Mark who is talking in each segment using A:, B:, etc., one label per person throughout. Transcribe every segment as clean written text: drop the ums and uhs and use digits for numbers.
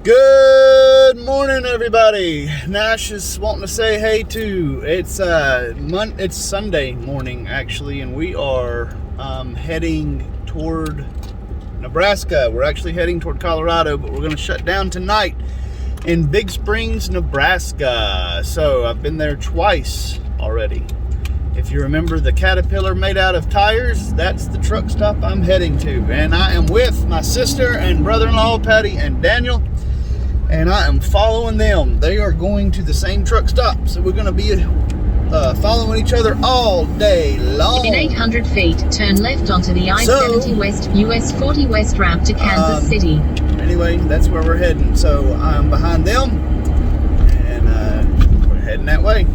A: Good morning, everybody. Nash is wanting to say hey too. It's Sunday morning actually, and we are heading toward Nebraska. We're actually heading toward Colorado, but we're going to shut down tonight in Big Springs, Nebraska. So I've been there twice already. If you remember the Caterpillar made out of tires, that's the truck stop I'm heading to. And I am with my sister and brother-in-law, Patty and Daniel. And I am following them. They are going to the same truck stop. So we're going to be following each other all day long.
B: In 800 feet, turn left onto the I-70 West, US 40 West route to Kansas City.
A: Anyway, that's where we're heading. So I'm behind them. And we're heading that way.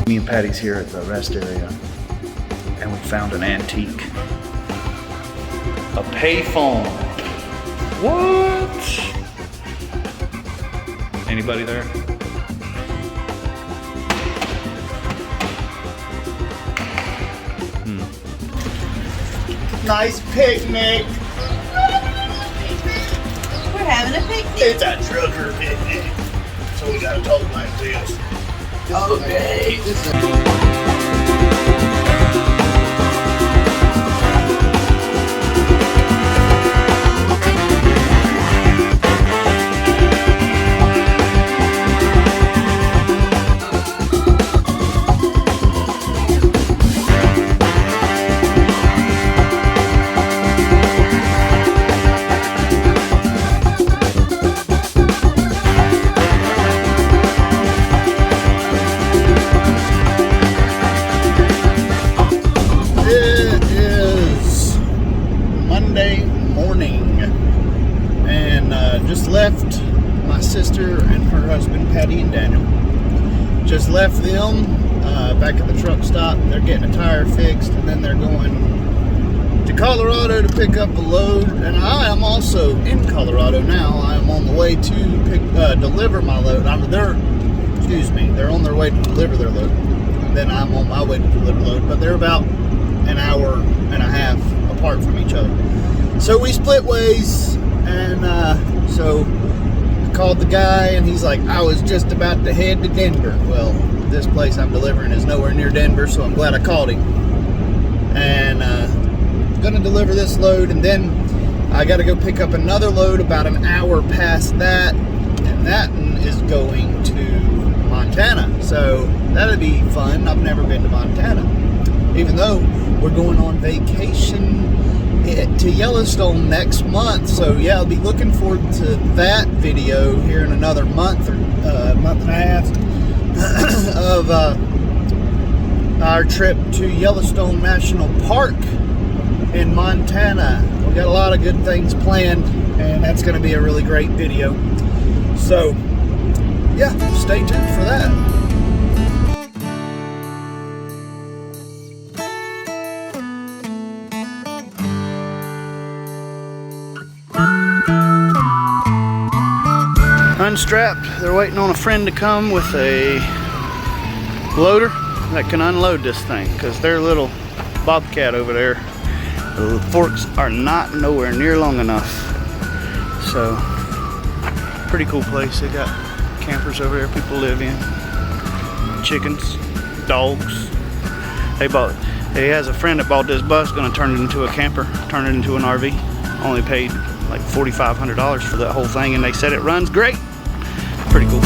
A: Me and Patty's here at the rest area, and we found an antique. A payphone. What? Anybody there? Nice picnic.
C: We're having a picnic.
A: It's a trucker picnic. So we gotta talk like this. Okay. Just left my sister and her husband, Patty and Daniel. Just left them back at the truck stop. They're getting a tire fixed, and then they're going to Colorado to pick up a load. And I am also in Colorado now. I am on the way to deliver my load. They're on their way to deliver their load. And then I'm on my way to deliver load. But they're about an hour and a half apart from each other. So we split ways, and so I called the guy, and he's like, I was just about to head to Denver. Well, this place I'm delivering is nowhere near Denver, so I'm glad I called him. And I'm going to deliver this load, and then I got to go pick up another load about an hour past that, and that is going to Montana. So that'll be fun. I've never been to Montana, even though we're going on vacation to Yellowstone next month. So yeah, I'll be looking forward to that video here in another month or month and a half of our trip to Yellowstone National Park in Montana. We got a lot of good things planned, and that's going to be a really great video. So yeah, stay tuned for that. Unstrapped. They're waiting on a friend to come with a loader that can unload this thing, because their little Bobcat over there, the forks are not nowhere near long enough. So pretty cool place. They got campers over there people live in, chickens, dogs. He has a friend that bought this bus, gonna turn it into a camper, turn it into an RV. Only paid like $4,500 for that whole thing, and they said it runs great. Pretty cool.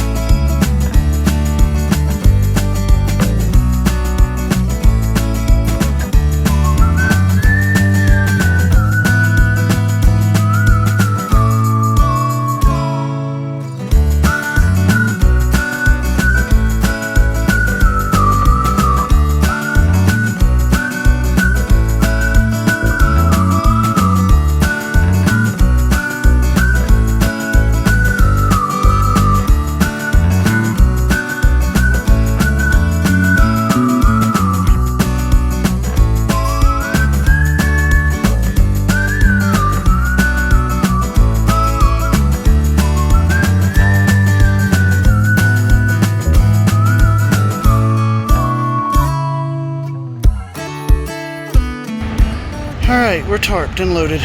A: Alright, we're tarped and loaded.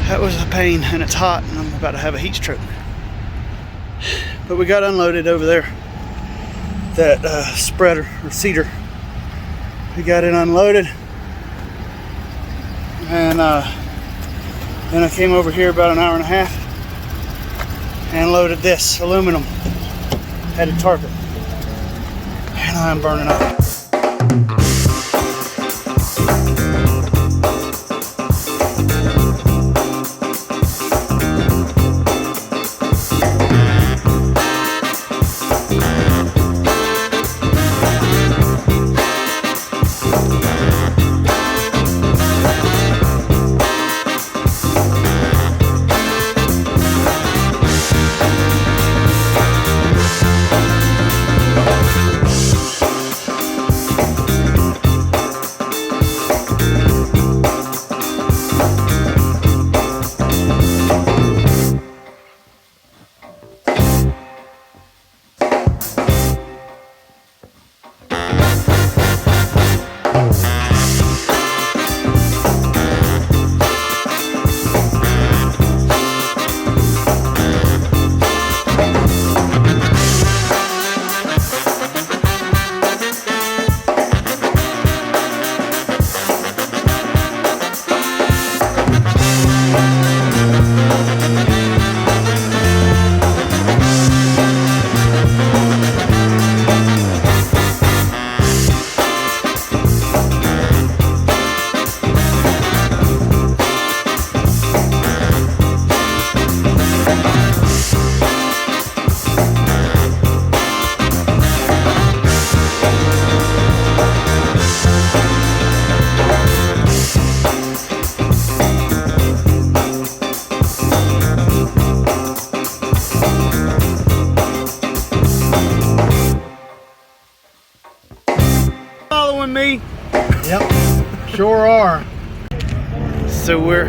A: That was a pain, and it's hot, and I'm about to have a heat stroke. But we got unloaded over there. That spreader, or cedar. We got it unloaded. And then I came over here about an hour and a half and loaded this aluminum. Had to tarp it. And I'm burning up. Me?
D: Yep, sure are.
A: So we're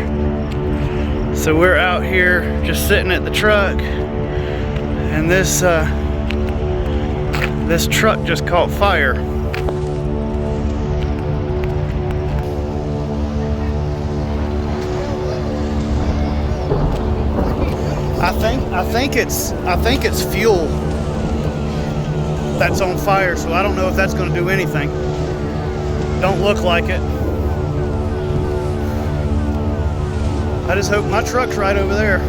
A: out here just sitting at the truck, and this truck just caught fire. I think it's fuel that's on fire, so I don't know if that's going to do anything. Don't look like it. I just hope my truck's right over there.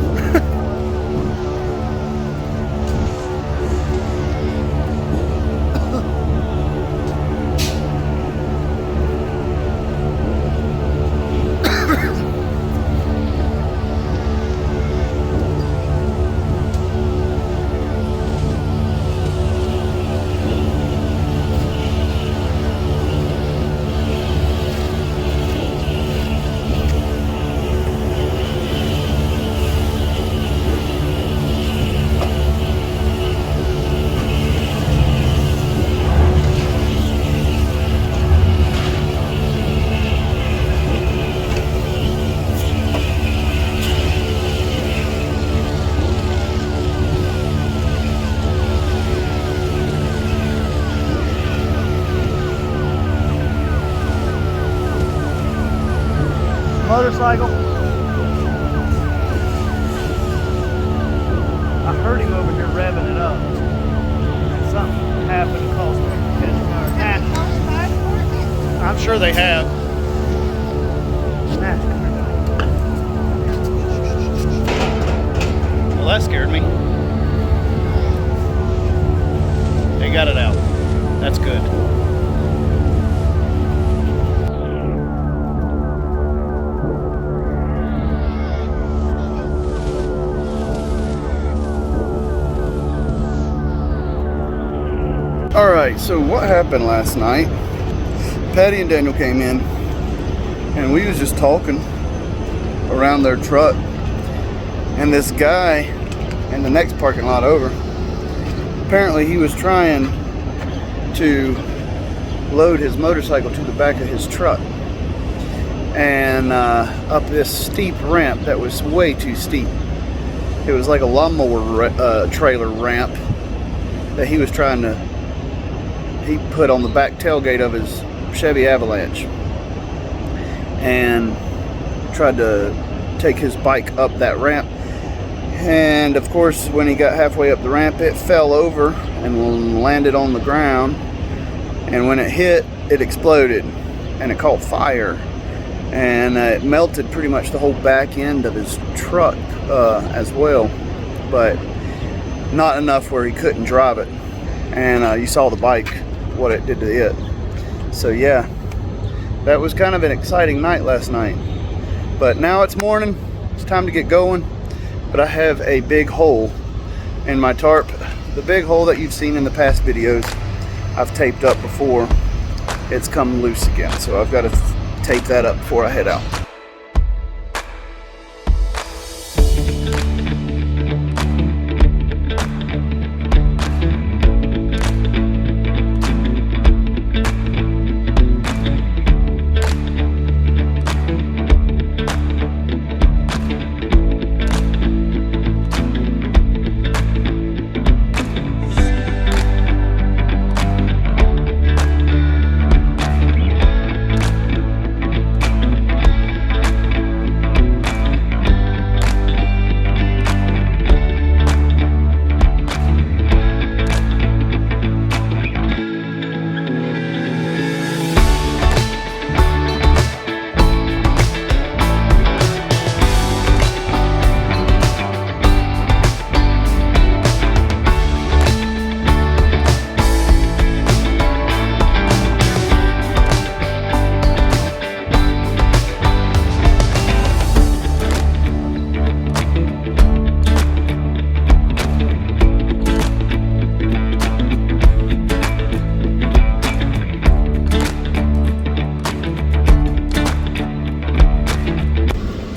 A: Motorcycle. I heard him over here revving it up. And something happened to cause me to catch fire. I'm sure they have. Well, that scared me. They got it out. That's good. Alright, so what happened last night, Patty and Daniel came in and we was just talking around their truck, and this guy in the next parking lot over, apparently he was trying to load his motorcycle to the back of his truck and up this steep ramp that was way too steep. It was like a lawnmower trailer ramp that he was trying to put on the back tailgate of his Chevy Avalanche. and tried to take his bike up that ramp. And of course, when he got halfway up the ramp, it fell over and landed on the ground. And when it hit, it exploded and it caught fire. And it melted pretty much the whole back end of his truck as well. But not enough where he couldn't drive it. And you saw the bike, what it did to it. So yeah, that was kind of an exciting night last night. But now it's morning, it's time to get going. But I have a big hole in my tarp. The big hole that you've seen in the past videos, I've taped up before. It's come loose again, so I've got to tape that up before I head out.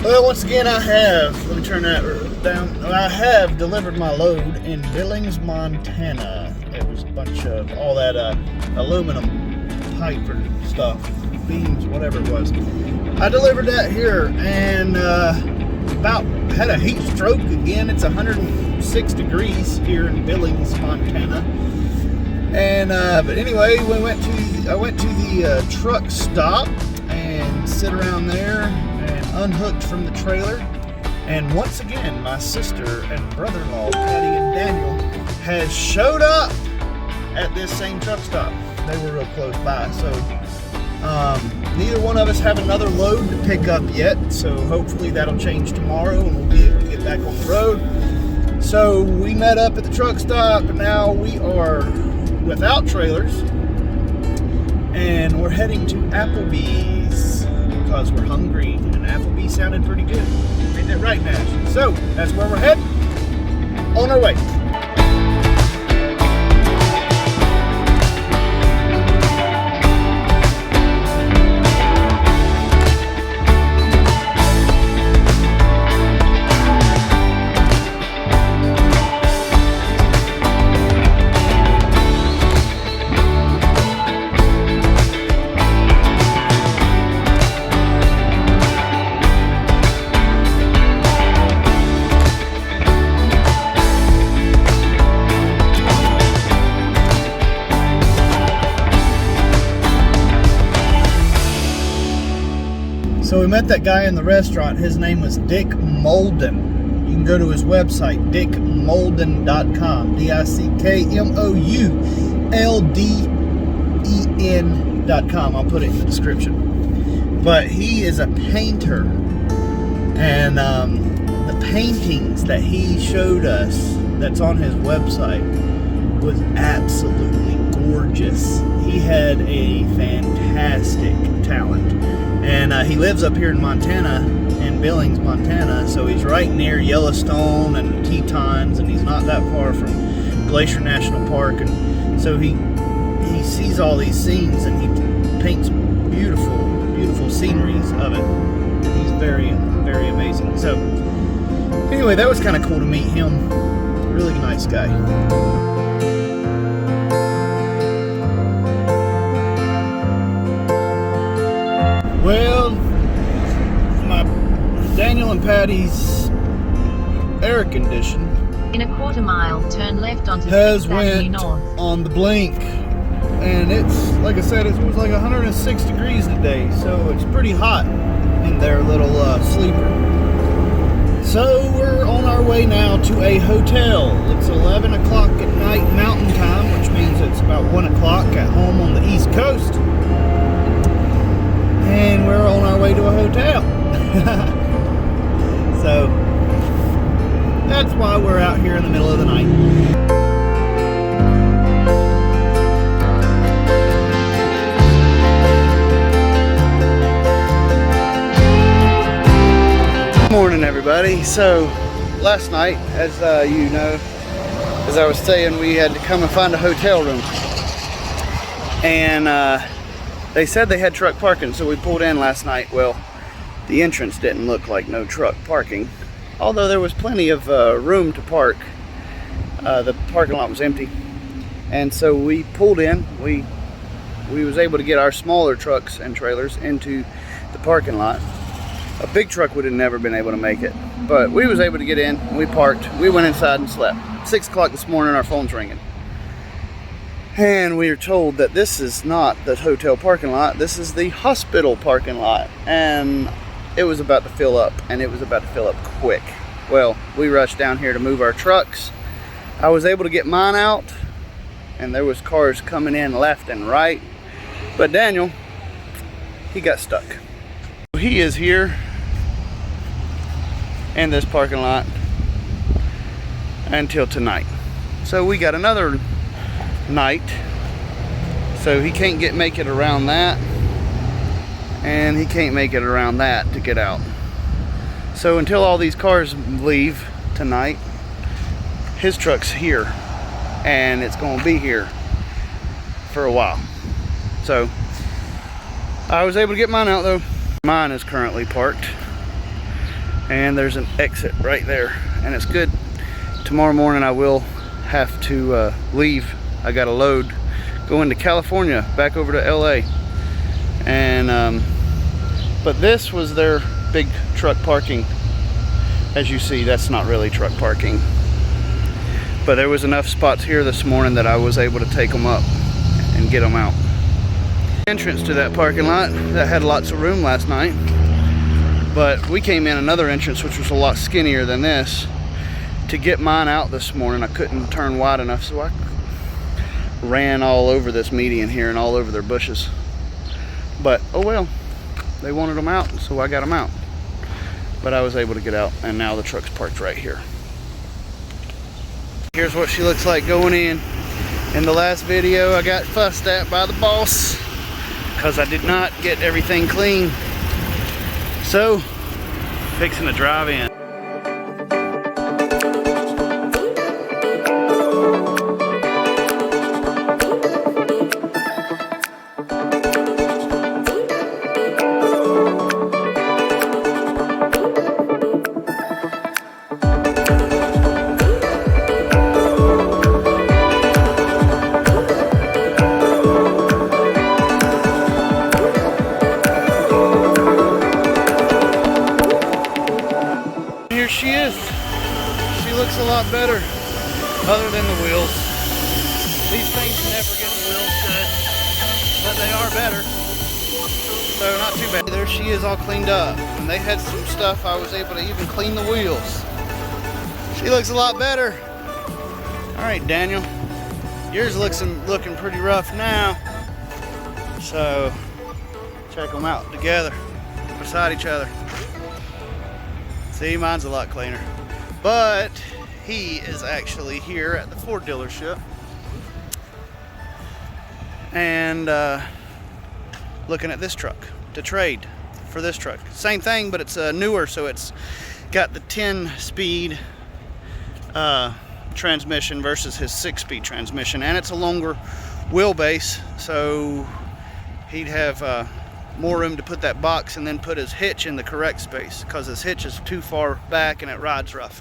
A: Well, once again, I have, let me turn that down. I have delivered my load in Billings, Montana. It was a bunch of all that aluminum pipe or stuff, beams, whatever it was. I delivered that here and about had a heat stroke again. It's 106 degrees here in Billings, Montana. And but anyway, I went to the truck stop and sit around there. Unhooked from the trailer, and once again my sister and brother-in-law Patty and Daniel has showed up at this same truck stop. They were real close by, so neither one of us have another load to pick up yet, so hopefully that'll change tomorrow and we'll be able to get back on the road. So we met up at the truck stop, and now we are without trailers and we're heading to Applebee's because we're hungry, and Applebee's sounded pretty good. Ain't that right, Nash? So, that's where we're heading. On our way. So we met that guy in the restaurant. His name was Dick Moulden. You can go to his website, dickmoulden.com. DickMoulden.com. I'll put it in the description. But he is a painter. And the paintings that he showed us that's on his website was absolutely gorgeous. He had a fantastic talent. And he lives up here in Montana, in Billings, Montana, so he's right near Yellowstone and Tetons, and he's not that far from Glacier National Park, and so he sees all these scenes, and he paints beautiful, beautiful sceneries of it. He's very, very amazing. So anyway, that was kind of cool to meet him. Really nice guy. Well, my Daniel and Patty's air condition
B: in a quarter mile, turn left onto
A: has
B: 6th Avenue
A: went
B: North.
A: on the blink, and it's like I said, it was like 106 degrees today, so it's pretty hot. in their little sleeper. So we're on our way now to a hotel. It's 11 o'clock at night mountain time, which means it's about 1 o'clock at home on the East Coast. And we're on our way to a hotel. So that's why we're out here in the middle of the night. Morning, everybody. So last night, as you know, as I was saying, we had to come and find a hotel room, and they said they had truck parking, so we pulled in last night. Well, the entrance didn't look like no truck parking, although there was plenty of room to park. The parking lot was empty, and so we pulled in. We was able to get our smaller trucks and trailers into the parking lot. A big truck would have never been able to make it, but we was able to get in. We parked, we went inside and slept. 6 o'clock this morning, our phone's ringing, and we are told that this is not the hotel parking lot, this is the hospital parking lot, and it was about to fill up, and it was about to fill up quick. Well, we rushed down here to move our trucks. I was able to get mine out, and there was cars coming in left and right, but Daniel, he got stuck. He is here in this parking lot until tonight. So we got another night. So he can't make it around that, and he can't make it around that to get out. So until all these cars leave tonight, his truck's here, and it's going to be here for a while. So I was able to get mine out though. Mine is currently parked, and there's an exit right there, and it's good. Tomorrow morning I will have to leave. I got a load going to California, back over to LA, and but this was their big truck parking. As you see, that's not really truck parking, but there was enough spots here this morning that I was able to take them up and get them out. Entrance to that parking lot that had lots of room last night, but we came in another entrance which was a lot skinnier than this. To get mine out this morning, I couldn't turn wide enough, so I ran all over this median here and all over their bushes. But oh well, they wanted them out, so I got them out. But I was able to get out, and now the truck's parked right here. Here's what she looks like going in. In the last video, I got fussed at by the boss because I did not get everything clean. So, fixing to drive in. She is. She looks a lot better, other than the wheels. These things never get the wheels good, but they are better, so not too bad. There she is, all cleaned up. When they had some stuff, I was able to even clean the wheels. She looks a lot better. All right, Daniel, yours looking pretty rough now, so check them out together beside each other. See, mine's a lot cleaner, but he is actually here at the Ford dealership and looking at this truck to trade for this truck. Same thing, but it's newer, so it's got the 10-speed transmission versus his 6-speed transmission, and it's a longer wheelbase, so he'd have more room to put that box and then put his hitch in the correct space, because his hitch is too far back and it rides rough.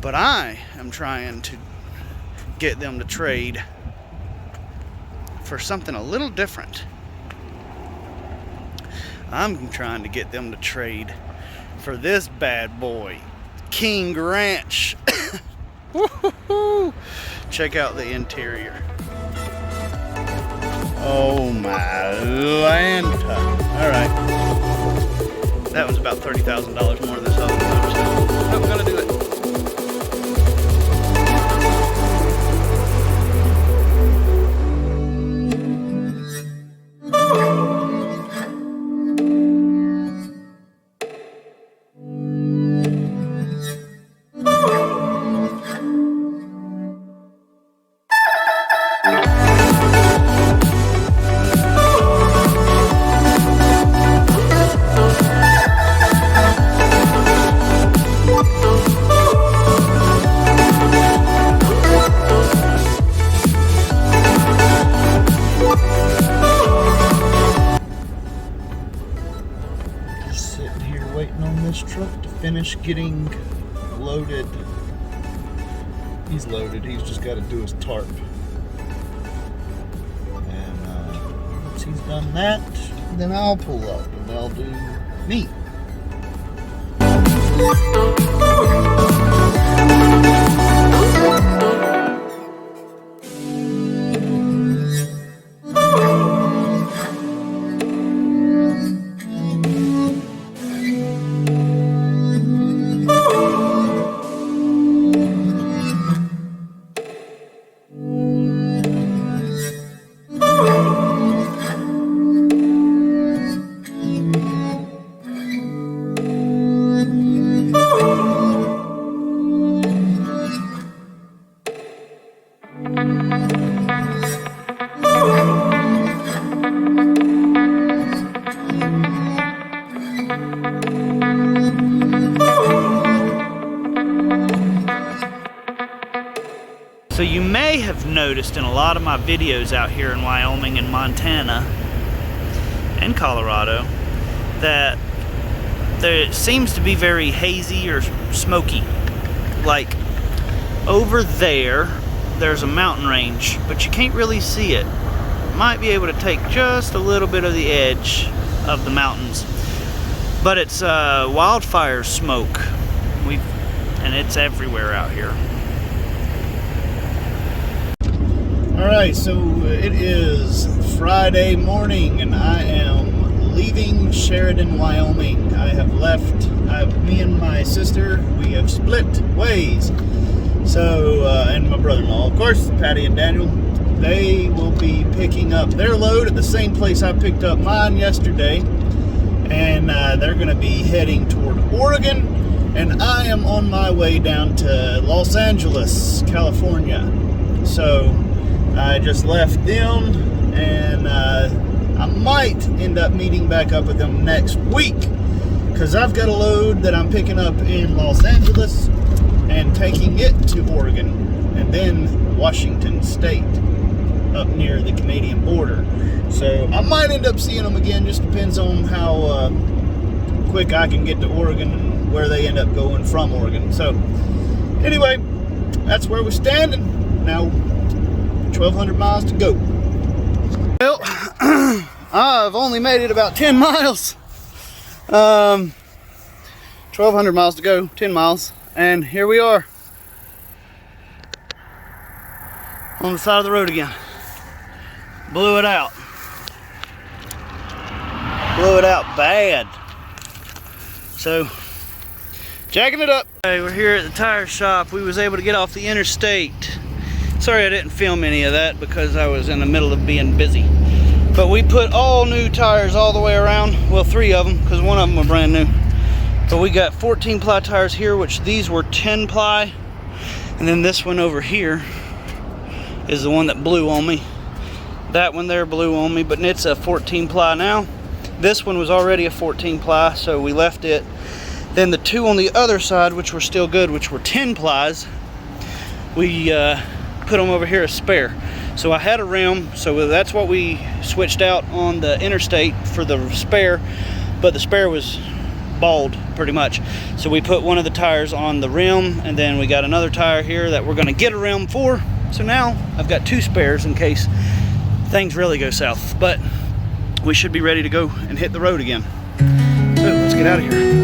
A: But I am trying to get them to trade for something a little different. I'm trying to get them to trade for this bad boy, King Ranch. Woo-hoo-hoo. Check out the interior. Oh my Lanta. All right.
E: That one's about $30,000 more than this other one. So we're gonna do it.
A: Sitting here waiting on this truck to finish getting loaded. He's loaded, he's just got to do his tarp. And once he's done that, then I'll pull up and I'll do me.
E: So you may have noticed in a lot of my videos out here in Wyoming and Montana and Colorado that there seems to be very hazy or smoky. Like over there's a mountain range, but you can't really see it. Might be able to take just a little bit of the edge of the mountains, but it's wildfire smoke. And it's everywhere out here.
A: Alright, so it is Friday morning and I am leaving Sheridan, Wyoming. I have left, me and my sister, we have split ways. So, and my brother-in-law, of course, Patty and Daniel, they will be picking up their load at the same place I picked up mine yesterday. And they're going to be heading toward Oregon. And I am on my way down to Los Angeles, California. So I just left them, and I might end up meeting back up with them next week, because I've got a load that I'm picking up in Los Angeles and taking it to Oregon, and then Washington State, up near the Canadian border. So I might end up seeing them again, just depends on how quick I can get to Oregon and where they end up going from Oregon. So anyway, that's where we're standing now. 1,200 miles to go. Well, I've only made it about 10 miles. 1,200 miles to go, 10 miles, and here we are on the side of the road again. Blew it out. Blew it out bad. So, jacking it up. Okay, we're here at the tire shop. We was able to get off the interstate. Sorry I didn't film any of that because I was in the middle of being busy. But we put all new tires all the way around. Well, 3 of them, because one of them were brand new. But we got 14 ply tires here, which these were 10 ply. And then this one over here is the one that blew on me. That one there blew on me, but it's a 14 ply now. This one was already a 14 ply, so we left it. Then the 2 on the other side, which were still good, which were 10 plies, we put them over here as spare. So I had a rim, so that's what we switched out on the interstate for the spare, but the spare was bald pretty much. So we put one of the tires on the rim, and then we got another tire here that we're going to get a rim for. So now I've got 2 spares in case things really go south, but we should be ready to go and hit the road again. So let's get out of here.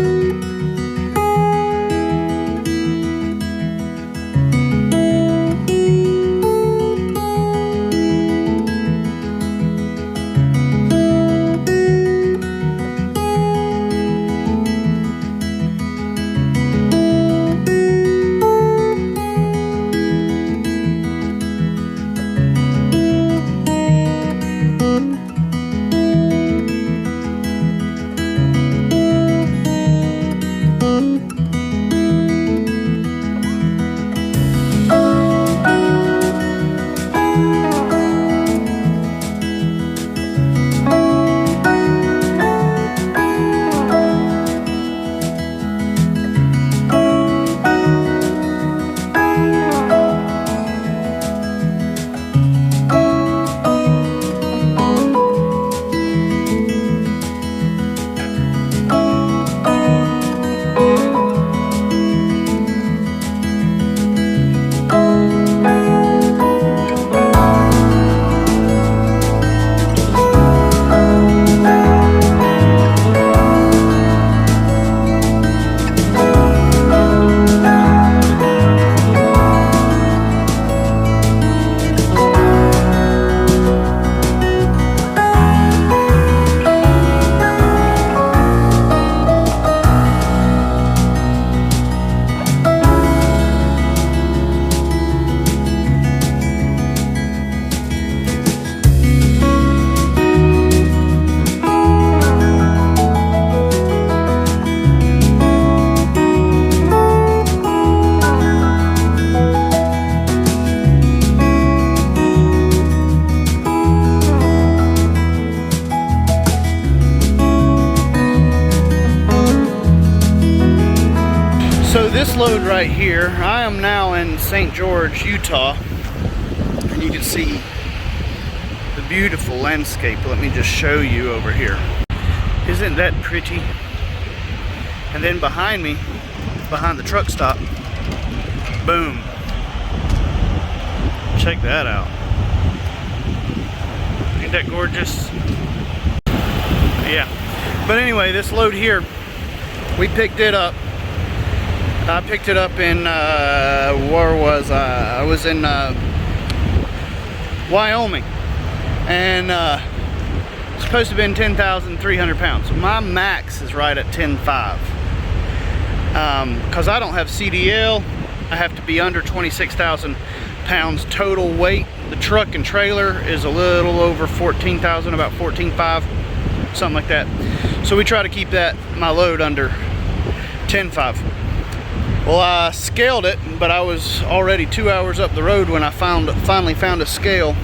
E: this load right here, I am now in St. George, Utah, and you can see the beautiful landscape. Let me just show you over here. Isn't that pretty? And then behind me, behind the truck stop, boom. Check that out. Ain't that gorgeous? Yeah. But anyway, this load here, we picked it up. I picked it up in, where was I? I was in Wyoming. And it's supposed to have been 10,300 pounds. My max is right at 10.5. Because I don't have CDL, I have to be under 26,000 pounds total weight. The truck and trailer is a little over 14,000, about 14.5, something like that. So we try to keep that, my load, under 10.5. Well, I scaled it, but I was already 2 hours up the road when I finally found a scale,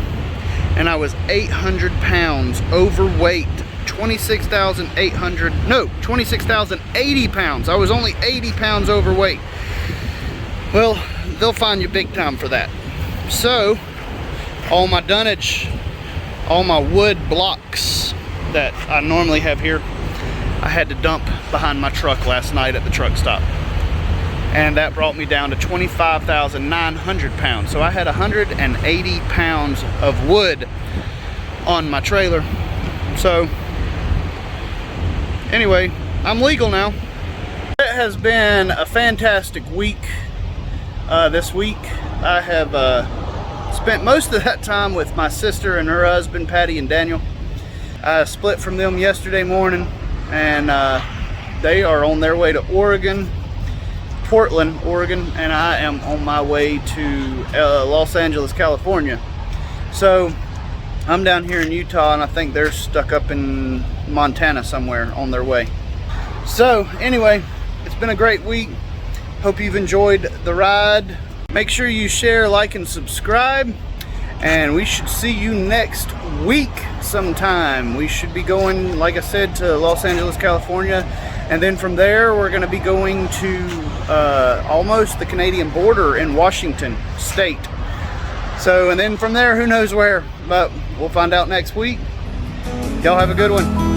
E: and I was 800 pounds overweight. 26,080 pounds. I was only 80 pounds overweight. Well, they'll find you big time for that. So, all my dunnage, all my wood blocks that I normally have here, I had to dump behind my truck last night at the truck stop. And that brought me down to 25,900 pounds. So I had 180 pounds of wood on my trailer. So, anyway, I'm legal now. It has been a fantastic week. This week I have spent most of that time with my sister and her husband, Patty and Daniel. I split from them yesterday morning, and they are on their way to Portland, Oregon, and I am on my way to Los Angeles, California. So I'm down here in Utah, and I think they're stuck up in Montana somewhere on their way. So anyway, it's been a great week. Hope you've enjoyed the ride. Make sure you share, like, and subscribe, and we should see you next week sometime. We should be going, like I said, to Los Angeles, California, and then from there we're going to be going to almost the Canadian border in Washington State. So, and then from there, who knows where, but we'll find out next week. Y'all have a good one.